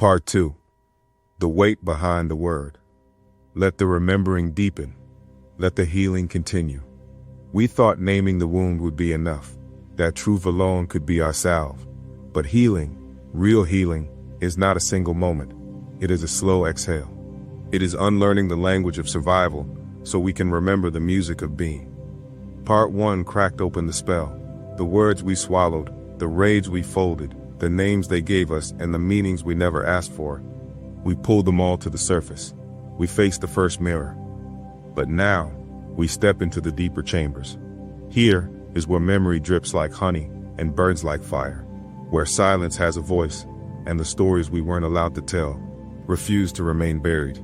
Part 2. The weight behind the word. Let the remembering deepen. Let the healing continue. We thought naming the wound would be enough, that truth alone could be our salve. But healing, real healing, is not a single moment. It is a slow exhale. It is unlearning the language of survival so we can remember the music of being. Part 1 cracked open the spell. The words we swallowed, the rage we folded, the names they gave us, and the meanings we never asked for. We pulled them all to the surface. We faced the first mirror. But now, we step into the deeper chambers. Here is where memory drips like honey and burns like fire, where silence has a voice, and the stories we weren't allowed to tell refuse to remain buried.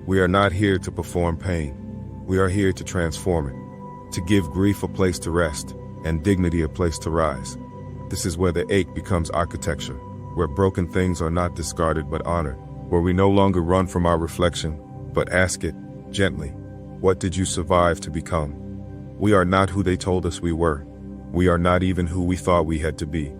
We are not here to perform pain. We are here to transform it, to give grief a place to rest and dignity a place to rise. This is where the ache becomes architecture, where broken things are not discarded but honored, where we no longer run from our reflection, but ask it, gently, what did you survive to become? We are not who they told us we were. We are not even who we thought we had to be.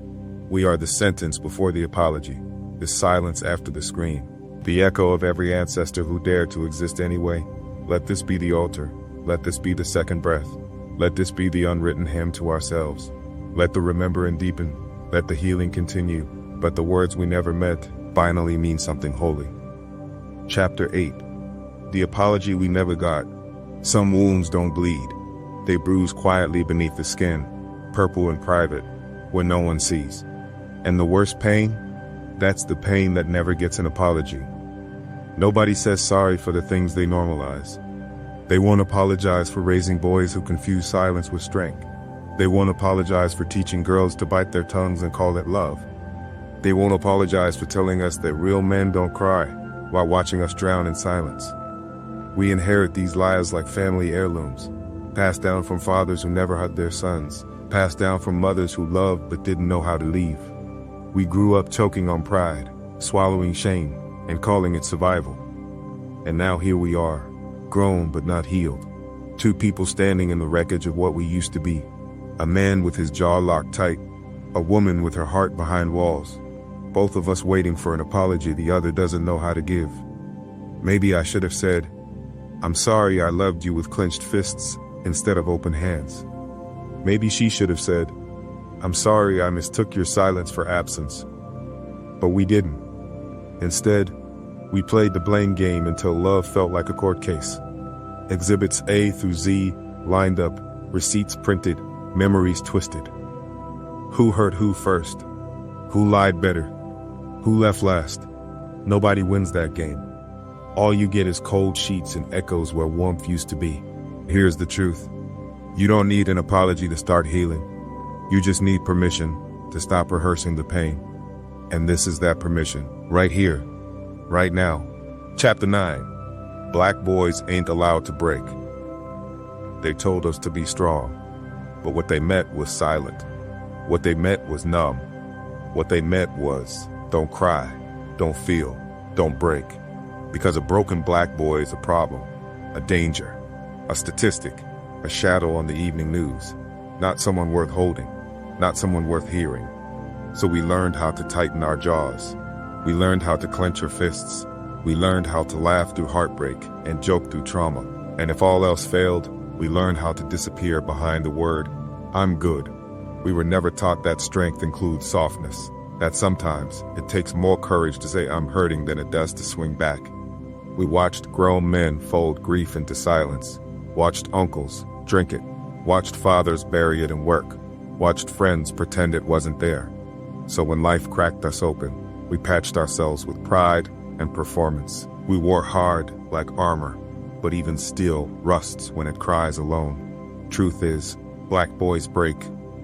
We are the sentence before the apology, the silence after the scream, the echo of every ancestor who dared to exist anyway. Let this be the altar. Let this be the second breath. Let this be the unwritten hymn to ourselves. Let the remember and deepen. Let the healing continue. But the words we never meant finally mean something holy. Chapter 8. The apology we never got. Some wounds don't bleed. They bruise quietly beneath the skin, purple and private, where no one sees. And the worst pain? That's the pain that never gets an apology. Nobody says sorry for the things they normalize. They won't apologize for raising boys who confuse silence with strength. They won't apologize for teaching girls to bite their tongues and call it love. They won't apologize for telling us that real men don't cry while watching us drown in silence. We inherit these lies like family heirlooms, passed down from fathers who never hugged their sons, passed down from mothers who loved but didn't know how to leave. We grew up choking on pride, swallowing shame, and calling it survival. And now here we are, grown but not healed. Two people standing in the wreckage of what we used to be. A man with his jaw locked tight, a woman with her heart behind walls. Both of us waiting for an apology the other doesn't know how to give. Maybe I should have said, "I'm sorry I loved you," with clenched fists instead of open hands. Maybe she should have said, "I'm sorry I mistook your silence for absence." But we didn't. Instead, we played the blame game until love felt like a court case. Exhibits A through Z lined up, receipts printed, memories twisted. Who hurt who first? Who lied better? Who left last? Nobody wins that game. All you get is cold sheets and echoes where warmth used to be. Here's the truth. You don't need an apology to start healing. You just need permission to stop rehearsing the pain. And this is that permission, right here, right now. Chapter 9. Black boys ain't allowed to break. They told us to be strong, but what they meant was silent. What they meant was numb. What they meant was, don't cry, don't feel, don't break. Because a broken black boy is a problem, a danger, a statistic, a shadow on the evening news, not someone worth holding, not someone worth hearing. So we learned how to tighten our jaws. We learned how to clench our fists. We learned how to laugh through heartbreak and joke through trauma. And if all else failed, we learned how to disappear behind the word, "I'm good." We were never taught that strength includes softness, that sometimes it takes more courage to say I'm hurting than it does to swing back. We watched grown men fold grief into silence, watched uncles drink it, watched fathers bury it in work, watched friends pretend it wasn't there. So when life cracked us open, we patched ourselves with pride and performance. We wore hard like armor, but even steel rusts when it cries alone. Truth is, black boys break.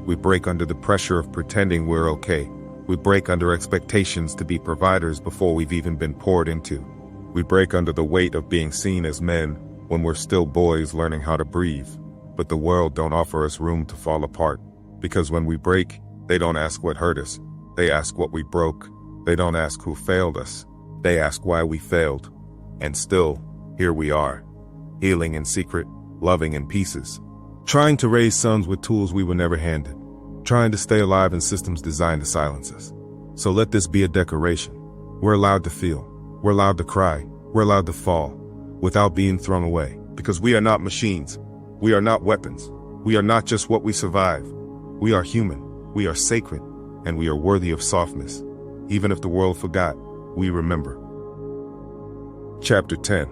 We break under the pressure of pretending we're okay. We break under expectations to be providers before we've even been poured into. We break under the weight of being seen as men when we're still boys learning how to breathe. But the world don't offer us room to fall apart. Because when we break, they don't ask what hurt us. They ask what we broke. They don't ask who failed us. They ask why we failed. And still, here we are, healing in secret, loving in pieces, trying to raise sons with tools we were never handed, trying to stay alive in systems designed to silence us. So let this be a decoration. We're allowed to feel. We're allowed to cry. We're allowed to fall without being thrown away. Because we are not machines. We are not weapons. We are not just what we survive. We are human. We are sacred. And we are worthy of softness. Even if the world forgot, we remember. Chapter 10.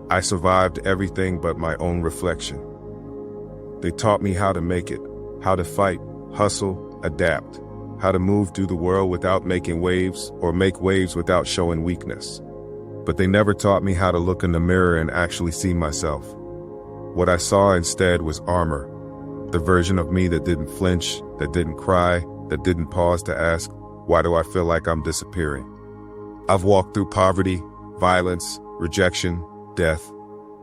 I survived everything but my own reflection. They taught me how to make it, how to fight, hustle, adapt, how to move through the world without making waves or make waves without showing weakness. But they never taught me how to look in the mirror and actually see myself. What I saw instead was armor, the version of me that didn't flinch, that didn't cry, that didn't pause to ask, why do I feel like I'm disappearing? I've walked through poverty, violence, rejection, death.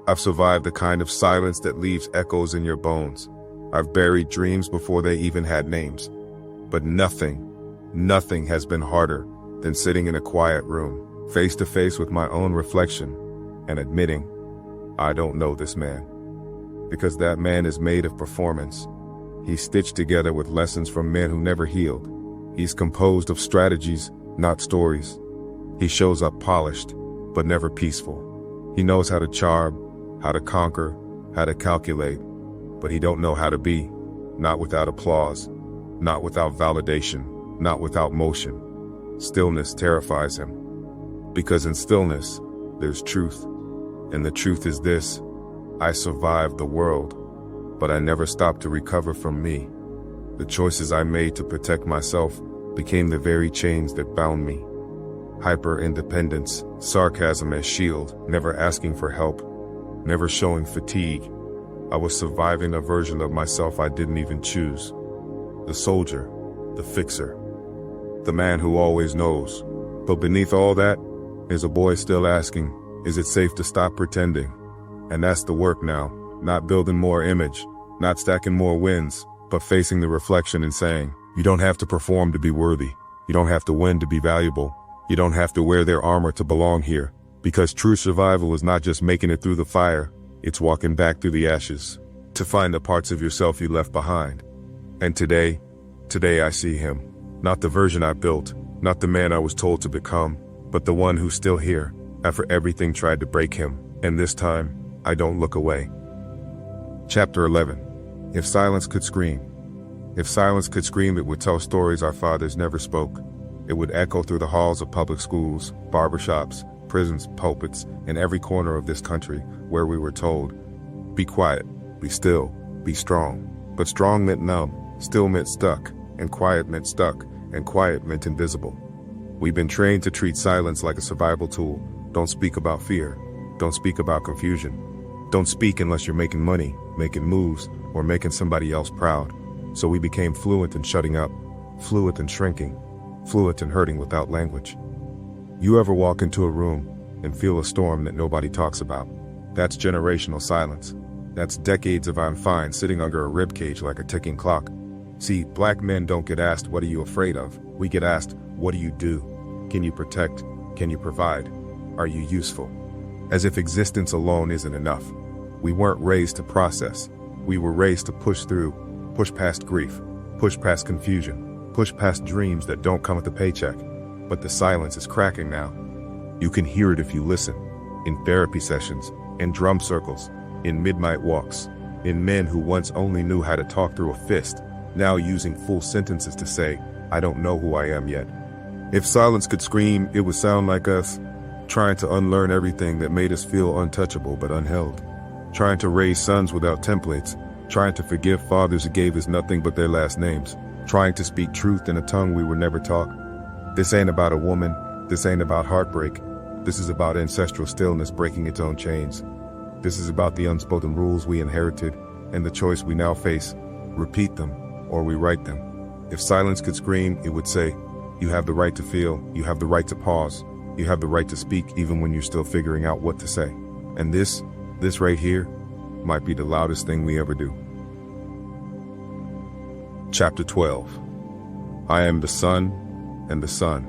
I've survived the kind of silence that leaves echoes in your bones. I've buried dreams before they even had names. But nothing has been harder than sitting in a quiet room, face to face with my own reflection, and admitting, I don't know this man. Because that man is made of performance. He's stitched together with lessons from men who never healed. He's composed of strategies, not stories. He shows up polished, but never peaceful. He knows how to charm, how to conquer, how to calculate, but he don't know how to be, not without applause, not without validation, not without motion. Stillness terrifies him. Because in stillness, there's truth. And the truth is this: I survived the world, but I never stopped to recover from me. The choices I made to protect myself became the very chains that bound me. Hyper-independence, sarcasm as shield, never asking for help, never showing fatigue. I was surviving a version of myself I didn't even choose. The soldier, the fixer, the man who always knows. But beneath all that is a boy still asking, is it safe to stop pretending? And that's the work now, not building more image, not stacking more wins, but facing the reflection and saying, you don't have to perform to be worthy. You don't have to win to be valuable. You don't have to wear their armor to belong here. Because true survival is not just making it through the fire, it's walking back through the ashes to find the parts of yourself you left behind. And today I see him. Not the version I built, not the man I was told to become, but the one who's still here, after everything tried to break him. And this time, I don't look away. Chapter 11. If silence could scream. If silence could scream, it would tell stories our fathers never spoke. It would echo through the halls of public schools, barbershops, prisons, pulpits, in every corner of this country where we were told, be quiet, be still, be strong. But strong meant numb, still meant stuck, and quiet meant stuck, and quiet meant invisible. We've been trained to treat silence like a survival tool. Don't speak about fear. Don't speak about confusion. Don't speak unless you're making money, making moves, or making somebody else proud. So we became fluent in shutting up, fluent in shrinking, fluent in hurting without language. You ever walk into a room and feel a storm that nobody talks about? That's generational silence. That's decades of I'm fine sitting under a ribcage like a ticking clock. See, black men don't get asked, what are you afraid of? We get asked, what do you do? Can you protect? Can you provide? Are you useful? As if existence alone isn't enough. We weren't raised to process. We were raised to push through, push past grief, push past confusion, push past dreams that don't come with a paycheck. But the silence is cracking now. You can hear it if you listen. In therapy sessions, in drum circles, in midnight walks, in men who once only knew how to talk through a fist, now using full sentences to say, I don't know who I am yet. If silence could scream, it would sound like us, trying to unlearn everything that made us feel untouchable but unheld. Trying to raise sons without templates, trying to forgive fathers who gave us nothing but their last names, trying to speak truth in a tongue we were never taught. This ain't about a woman, this ain't about heartbreak, this is about ancestral stillness breaking its own chains. This is about the unspoken rules we inherited and the choice we now face, repeat them or rewrite them. If silence could scream, it would say, you have the right to feel, you have the right to pause, you have the right to speak even when you're still figuring out what to say. And this right here, might be the loudest thing we ever do. Chapter 12. I am the sun and the sun.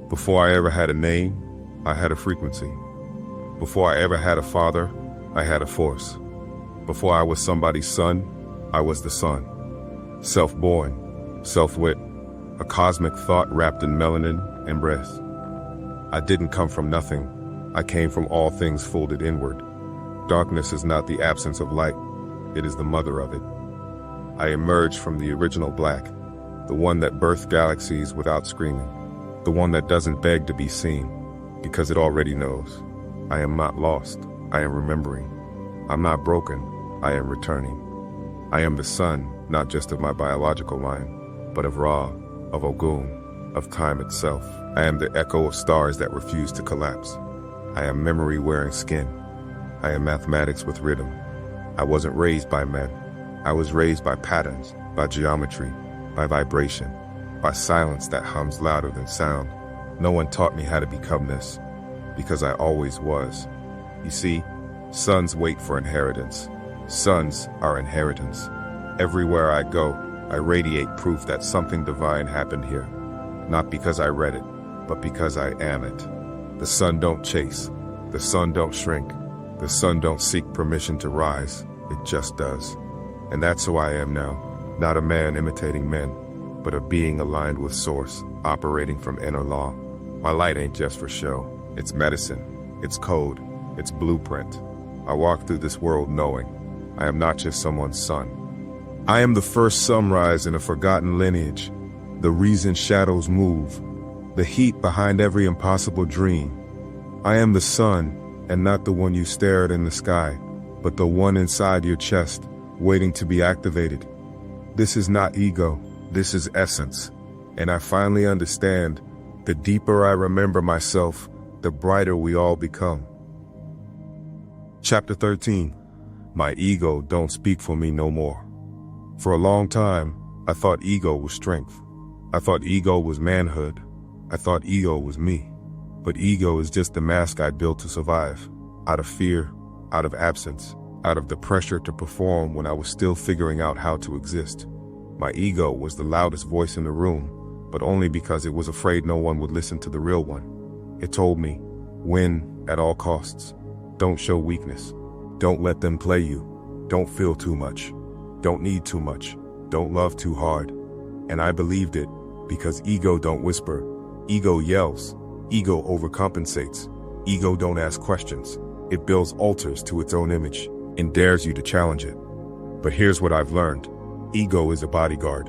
Before I ever had a name, I had a frequency. Before I ever had a father, I had a force. Before I was somebody's son, I was the sun. Self-born, self-wit, a cosmic thought wrapped in melanin and breath. I didn't come from nothing. I came from all things folded inward. Darkness is not the absence of light. It is the mother of it. I emerged from the original black, the one that birthed galaxies without screaming, the one that doesn't beg to be seen, because it already knows. I am not lost. I am remembering. I'm not broken. I am returning. I am the son, not just of my biological line, but of Ra, of Ogun, of time itself. I am the echo of stars that refuse to collapse. I am memory wearing skin. I am mathematics with rhythm. I wasn't raised by men. I was raised by patterns, by geometry, by vibration, by silence that hums louder than sound. No one taught me how to become this, because I always was. You see, sons wait for inheritance. Sons are inheritance. Everywhere I go, I radiate proof that something divine happened here. Not because I read it, but because I am it. The sun don't chase. The sun don't shrink. The sun don't seek permission to rise. It just does. And that's who I am now. Not a man imitating men, but a being aligned with source, operating from inner law. My light ain't just for show. It's medicine. It's code. It's blueprint. I walk through this world knowing I am not just someone's son. I am the first sunrise in a forgotten lineage. The reason shadows move. The heat behind every impossible dream. I am the sun, and not the one you stare at in the sky, but the one inside your chest, waiting to be activated. This is not ego, this is essence. And I finally understand, the deeper I remember myself, the brighter we all become. Chapter 13. My ego don't speak for me no more. For a long time, I thought ego was strength. I thought ego was manhood. I thought ego was me. But ego is just the mask I built to survive. Out of fear, out of absence, out of the pressure to perform when I was still figuring out how to exist. My ego was the loudest voice in the room, but only because it was afraid no one would listen to the real one. It told me, win at all costs. Don't show weakness. Don't let them play you. Don't feel too much. Don't need too much. Don't love too hard. And I believed it, because ego don't whisper. Ego yells. Ego overcompensates. Ego don't ask questions. It builds altars to its own image and dares you to challenge it. But here's what I've learned. Ego is a bodyguard,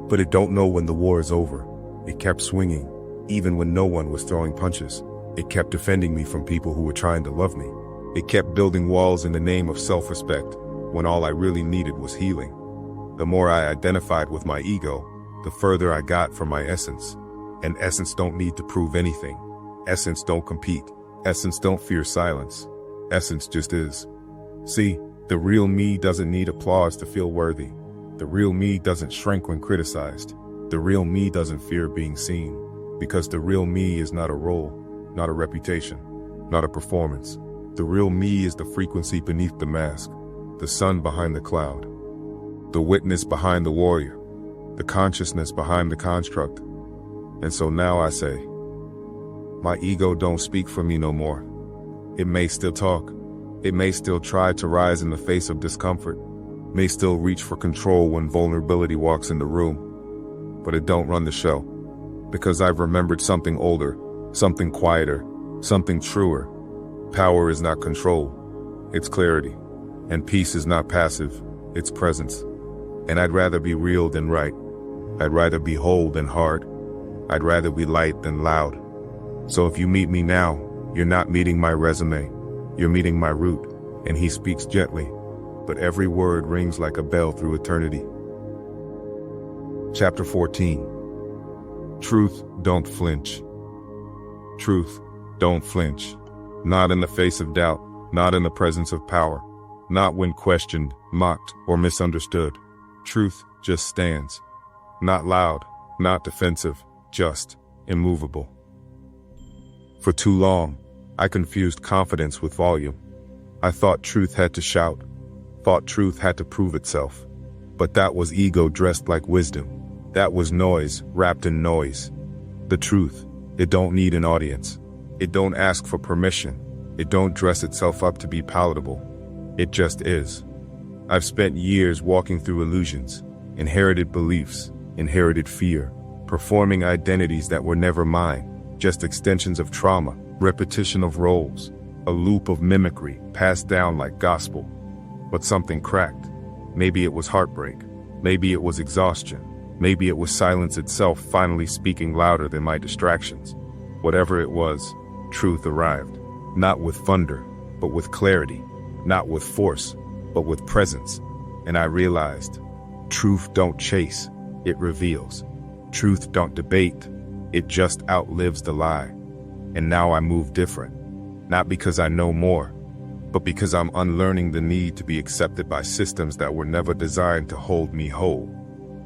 but it don't know when the war is over. It kept swinging, even when no one was throwing punches. It kept defending me from people who were trying to love me. It kept building walls in the name of self-respect, when all I really needed was healing. The more I identified with my ego, the further I got from my essence. And essence don't need to prove anything. Essence don't compete. Essence don't fear silence. Essence just is. See, the real me doesn't need applause to feel worthy. The real me doesn't shrink when criticized. The real me doesn't fear being seen. Because the real me is not a role, not a reputation, not a performance. The real me is the frequency beneath the mask, the sun behind the cloud, the witness behind the warrior, the consciousness behind the construct. And so now I say, my ego don't speak for me no more. It may still talk. It may still try to rise in the face of discomfort, may still reach for control when vulnerability walks in the room, but it don't run the show. Because I've remembered something older, something quieter, something truer. Power is not control, it's clarity. And peace is not passive, it's presence. And I'd rather be real than right. I'd rather be whole than hard. I'd rather be light than loud. So if you meet me now, you're not meeting my resume. You're meeting my root. And he speaks gently, but every word rings like a bell through eternity. Chapter 14. Truth, don't flinch. Truth, don't flinch. Not in the face of doubt, not in the presence of power, not when questioned, mocked, or misunderstood. Truth just stands. Not loud, not defensive, just immovable. For too long, I confused confidence with volume. I thought truth had to shout, thought truth had to prove itself. But that was ego dressed like wisdom. That was noise wrapped in noise. The truth, it don't need an audience. It don't ask for permission. It don't dress itself up to be palatable. It just is. I've spent years walking through illusions, inherited beliefs, inherited fear, performing identities that were never mine. just extensions of trauma, repetition of roles, a loop of mimicry passed down like gospel. But something cracked. Maybe it was heartbreak. Maybe it was exhaustion. Maybe it was silence itself finally speaking louder than my distractions. Whatever it was, truth arrived. Not with thunder, but with clarity. Not with force, but with presence. And I realized, truth don't chase, it reveals. Truth don't debate, it just outlives the lie. And now I move different. Not because I know more, but because I'm unlearning the need to be accepted by systems that were never designed to hold me whole.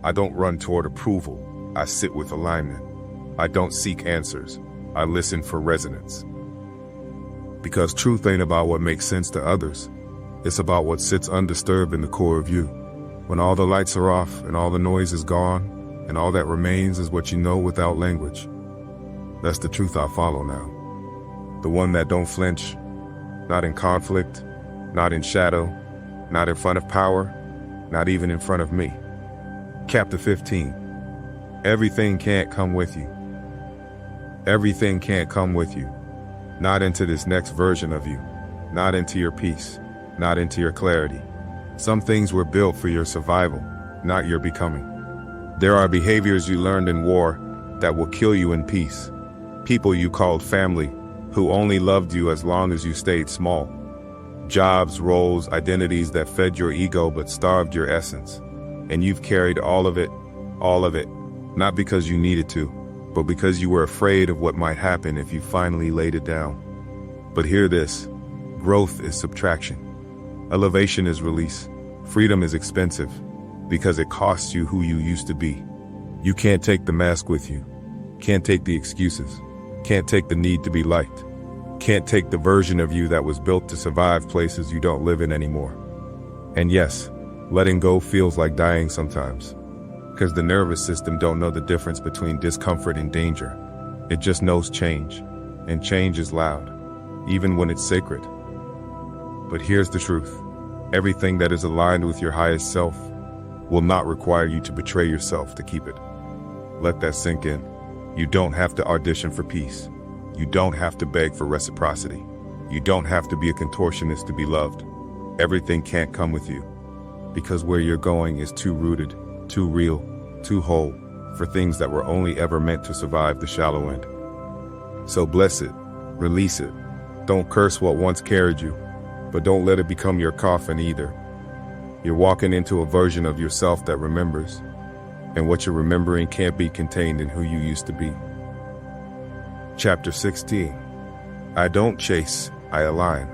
I don't run toward approval, I sit with alignment. I don't seek answers, I listen for resonance. Because truth ain't about what makes sense to others, it's about what sits undisturbed in the core of you. When all the lights are off and all the noise is gone, and all that remains is what you know without language. That's the truth I follow now. The one that don't flinch, not in conflict, not in shadow, not in front of power, not even in front of me. Chapter 15. Everything can't come with you. Everything can't come with you. Not into this next version of you. Not into your peace. Not into your clarity. Some things were built for your survival, not your becoming. There are behaviors you learned in war that will kill you in peace. People you called family, who only loved you as long as you stayed small. Jobs, roles, identities that fed your ego but starved your essence. And you've carried all of it, not because you needed to, but because you were afraid of what might happen if you finally laid it down. But hear this, growth is subtraction. Elevation is release. Freedom is expensive, because it costs you who you used to be. You can't take the mask with you. Can't take the excuses. Can't take the need to be liked. Can't take the version of you that was built to survive places you don't live in anymore. And yes, letting go feels like dying sometimes, because the nervous system don't know the difference between discomfort and danger. It just knows change, and change is loud, even when it's sacred. But here's the truth. Everything that is aligned with your highest self will not require you to betray yourself to keep it. Let that sink in. You don't have to audition for peace. You don't have to beg for reciprocity. You don't have to be a contortionist to be loved. Everything can't come with you, because where you're going is too rooted, too real, too whole, for things that were only ever meant to survive the shallow end. So bless it, release it. Don't curse what once carried you, but don't let it become your coffin either. You're walking into a version of yourself that remembers, and what you're remembering can't be contained in who you used to be. Chapter 16. I don't chase, I align.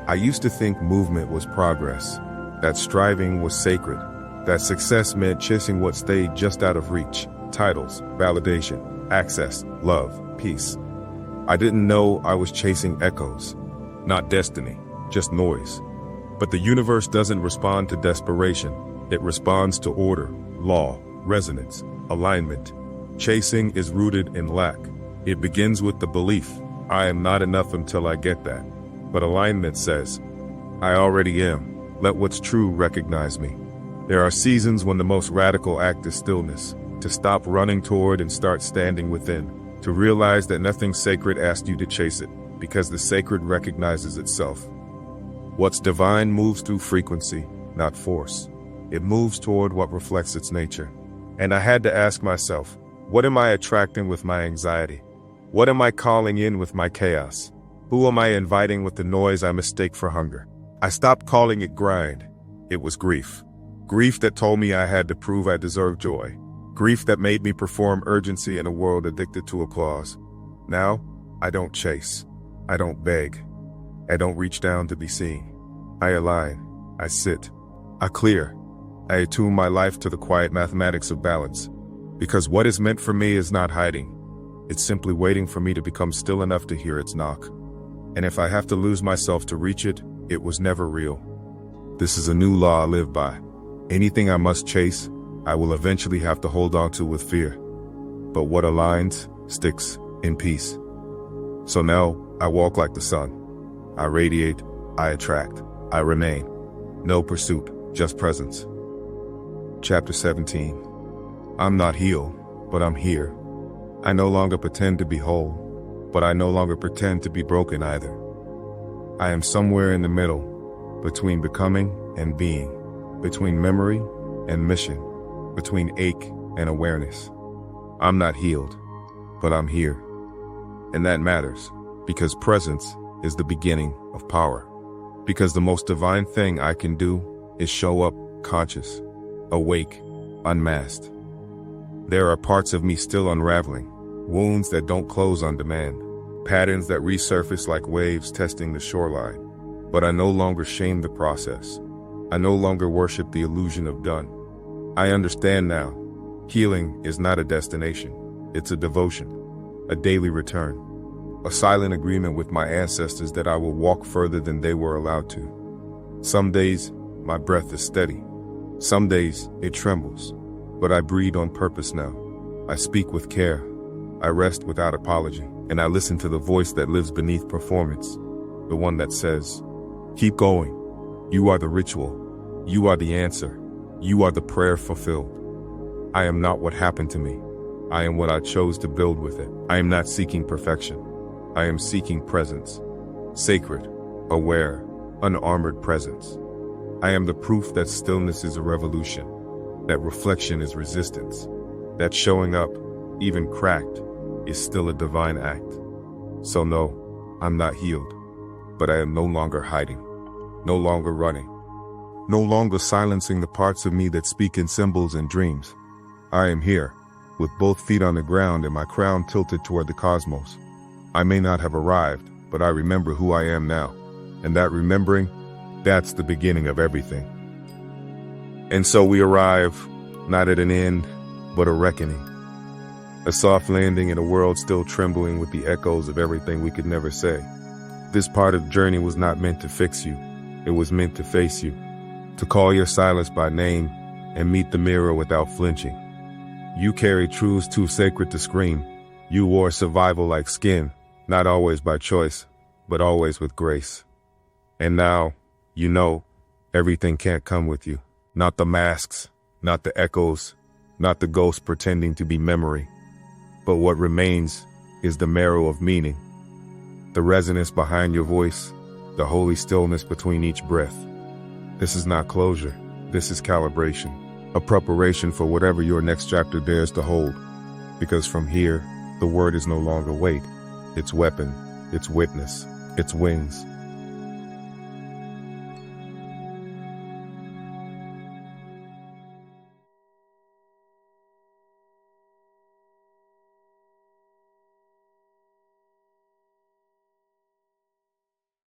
I used to think movement was progress, that striving was sacred, that success meant chasing what stayed just out of reach: titles, validation, access, love, peace. I didn't know I was chasing echoes, not destiny, just noise. But the universe doesn't respond to desperation, it responds to order, law, resonance, alignment. Chasing is rooted in lack. It begins with the belief, I am not enough until I get that. But alignment says, I already am. Let what's true recognize me. There are seasons when the most radical act is stillness, to stop running toward and start standing within, to realize that nothing sacred asked you to chase it, because the sacred recognizes itself. What's divine moves through frequency, not force. It moves toward what reflects its nature. And I had to ask myself, what am I attracting with my anxiety? What am I calling in with my chaos? Who am I inviting with the noise I mistake for hunger? I stopped calling it grind. It was grief. Grief that told me I had to prove I deserved joy. Grief that made me perform urgency in a world addicted to applause. Now, I don't chase. I don't beg. I don't reach down to be seen. I align. I sit. I clear. I attune my life to the quiet mathematics of balance. Because what is meant for me is not hiding. It's simply waiting for me to become still enough to hear its knock. And if I have to lose myself to reach it, it was never real. This is a new law I live by. Anything I must chase, I will eventually have to hold on to with fear. But what aligns, sticks, in peace. So now, I walk like the sun. I radiate, I attract, I remain. No pursuit, just presence. Chapter 17. I'm not healed, but I'm here. I no longer pretend to be whole, but I no longer pretend to be broken either. I am somewhere in the middle, between becoming and being, between memory and mission, between ache and awareness. I'm not healed, but I'm here. And that matters, because presence is the beginning of power. Because the most divine thing I can do is show up conscious, awake, unmasked. There are parts of me still unraveling, wounds that don't close on demand, patterns that resurface like waves testing the shoreline. But I no longer shame the process. I no longer worship the illusion of done. I understand now. Healing is not a destination. It's a devotion, a daily return, a silent agreement with my ancestors that I will walk further than they were allowed to. Some days, my breath is steady. Some days, it trembles. But I breathe on purpose now. I speak with care. I rest without apology. And I listen to the voice that lives beneath performance. The one that says, keep going. You are the ritual. You are the answer. You are the prayer fulfilled. I am not what happened to me. I am what I chose to build with it. I am not seeking perfection. I am seeking presence. Sacred, aware, unarmored presence. I am the proof that stillness is a revolution, that reflection is resistance, that showing up, even cracked, is still a divine act. So no, I'm not healed, but I am no longer hiding, no longer running, no longer silencing the parts of me that speak in symbols and dreams. I am here, with both feet on the ground and my crown tilted toward the cosmos. I may not have arrived, but I remember who I am now. And that remembering, that's the beginning of everything. And so we arrive, not at an end, but a reckoning. A soft landing in a world still trembling with the echoes of everything we could never say. This part of the journey was not meant to fix you. It was meant to face you, to call your silence by name and meet the mirror without flinching. You carry truths too sacred to scream. You wore survival like skin, not always by choice, but always with grace. And now, you know, everything can't come with you. Not the masks, not the echoes, not the ghosts pretending to be memory. But what remains is the marrow of meaning. The resonance behind your voice, the holy stillness between each breath. This is not closure, this is calibration. A preparation for whatever your next chapter dares to hold. Because from here, the word is no longer weight. It's weapon, it's witness, it's wings.